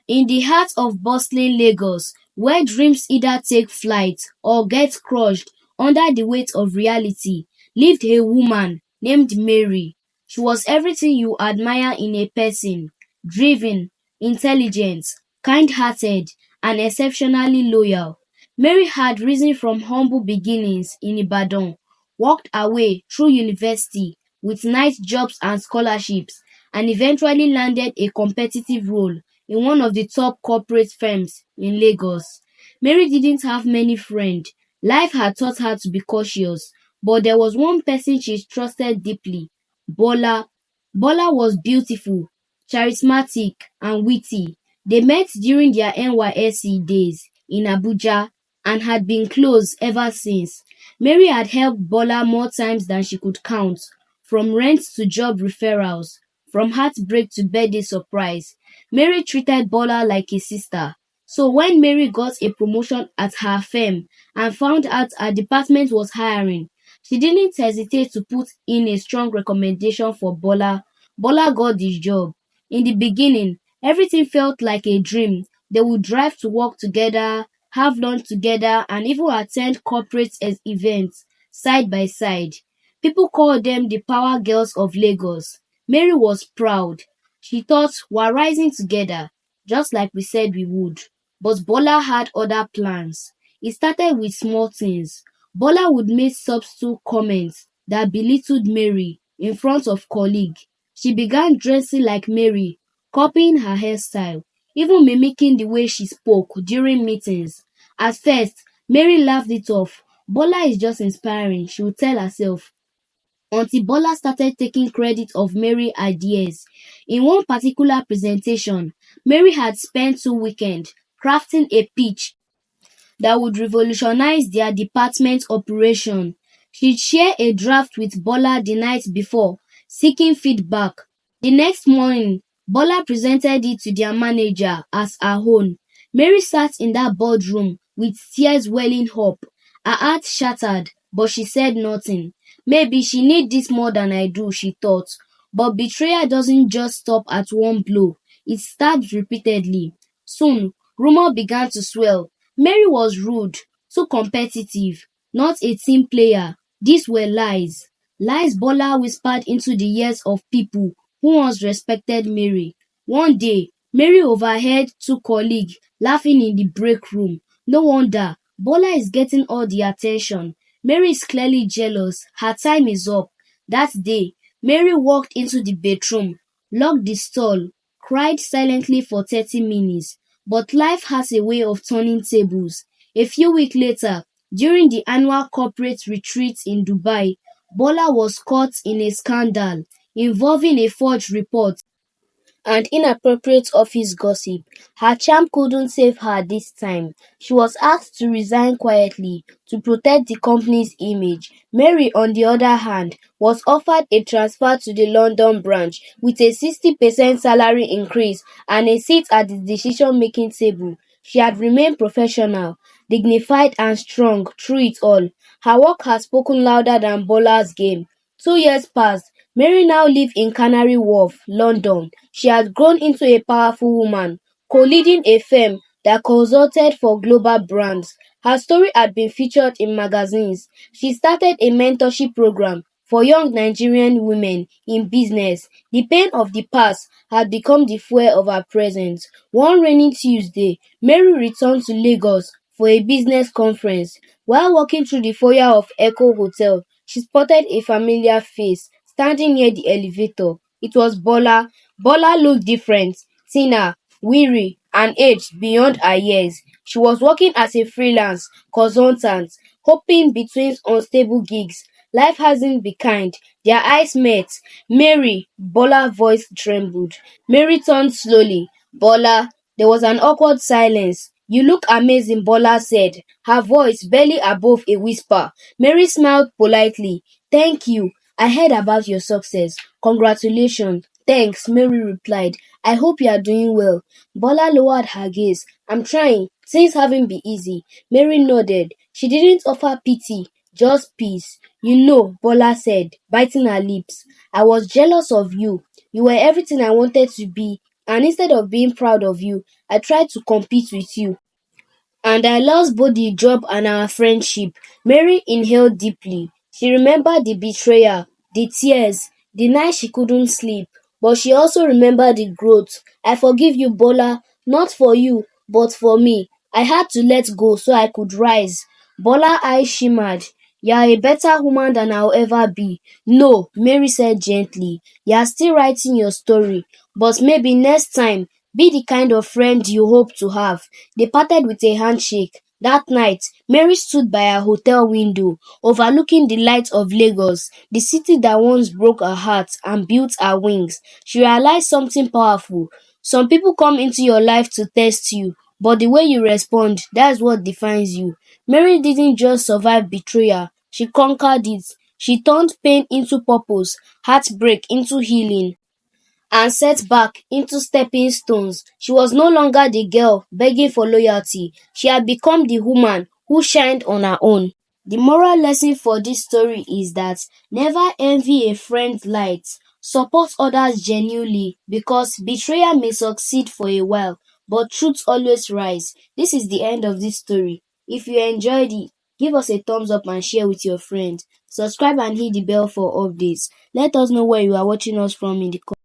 In the heart of bustling Lagos, where dreams either take flight or get crushed under the weight of reality, lived a woman named Mary. She was everything you admire in a person: driven, intelligent, kind-hearted, and exceptionally loyal. Mary had risen from humble beginnings in Ibadan, worked her way through university with nice jobs and scholarships, and eventually landed a competitive role in one of the top corporate firms in Lagos. Mary didn't have many friends. Life had taught her to be cautious, but there was one person she trusted deeply: Bola. Bola was beautiful, charismatic, and witty. They met during their NYSC days in Abuja and had been close ever since. Mary had helped Bola more times than she could count, from rent to job referrals, from heartbreak to birthday surprise. Mary treated Bola like a sister. So when Mary got a promotion at her firm and found out her department was hiring, she didn't hesitate to put in a strong recommendation for Bola. Bola got the job. In the beginning, everything felt like a dream. They would drive to work together, have lunch together, and even attend corporate events side by side. People called them the power girls of Lagos. Mary was proud. She thought, "We're rising together, just like we said we would." But Bola had other plans. It started with small things. Bola would make subtle comments that belittled Mary in front of colleagues. She began dressing like Mary, copying her hairstyle, even mimicking the way she spoke during meetings. At first, Mary laughed it off. "Bola is just inspiring," she would tell herself, until Bola started taking credit of Mary's ideas. In one particular presentation, Mary had spent 2 weekends crafting a pitch that would revolutionize their department operation. She'd share a draft with Bola the night before, seeking feedback. The next morning, Bola presented it to their manager as her own. Mary sat in that boardroom with tears welling up. Her heart shattered, but she said nothing. Maybe she needs this more than I do, she thought. But betrayal doesn't just stop at one blow. It starts repeatedly. Soon, rumor began to swell. Mary was rude, too competitive, not a team player. These were lies. Lies Bola whispered into the ears of people who once respected Mary. One day, Mary overheard two colleagues laughing in the break room. No wonder, Bola is getting all the attention. Mary is clearly jealous. Her time is up. That day, Mary walked into the bedroom, locked the stall, cried silently for 30 minutes. But life has a way of turning tables. A few weeks later, during the annual corporate retreat in Dubai, Bola was caught in a scandal involving a forged report and inappropriate office gossip. Her charm couldn't save her this time. She was asked to resign quietly to protect the company's image. Mary, on the other hand, was offered a transfer to the London branch with a 60% salary increase and a seat at the decision-making table. She had remained professional, dignified and strong through it all. Her work had spoken louder than Bola's game. 2 years passed. Mary now lived in Canary Wharf, London. She had grown into a powerful woman, co-leading a firm that consulted for global brands. Her story had been featured in magazines. She started a mentorship program for young Nigerian women in business. The pain of the past had become the fuel of her present. One rainy Tuesday, Mary returned to Lagos for a business conference. While walking through the foyer of Echo Hotel, she spotted a familiar face standing near the elevator. It was Bola. Bola looked different, thinner, weary, and aged beyond her years. She was working as a freelance consultant, hopping between unstable gigs. Life hasn't been kind. Their eyes met. "Mary," Bola's voice trembled. Mary turned slowly. "Bola." There was an awkward silence. "You look amazing," Bola said, her voice barely above a whisper. Mary smiled politely. "Thank you. I heard about your success. Congratulations." "Thanks," Mary replied. "I hope you are doing well." Bola lowered her gaze. "I'm trying. Things haven't been easy." Mary nodded. She didn't offer pity, just peace. "You know," Bola said, biting her lips, "I was jealous of you. You were everything I wanted to be and instead of being proud of you, I tried to compete with you. And I lost both the job and our friendship. Mary inhaled deeply. She remembered the betrayal, the tears, the night she couldn't sleep. But she also remembered the growth. I forgive you, Bola, not for you, but for me. I had to let go so I could rise. Bola eyes shimmered. You are a better woman than I'll ever be. No, Mary said gently. You are still writing your story. But maybe next time, be the kind of friend you hope to have. They parted with a handshake. That night, Mary stood by her hotel window, overlooking the lights of Lagos, the city that once broke her heart and built her wings. She realized something powerful. Some people come into your life to test you, but the way you respond, that's what defines you. Mary didn't just survive betrayal, she conquered it. She turned pain into purpose, heartbreak into healing, and setback into stepping stones. She was no longer the girl begging for loyalty. She had become the woman who shined on her own. The moral lesson for this story is that never envy a friend's light. Support others genuinely because betrayal may succeed for a while, but truth always rise. This is the end of this story. If you enjoyed it, give us a thumbs up and share with your friends. Subscribe and hit the bell for updates. Let us know where you are watching us from in the comments.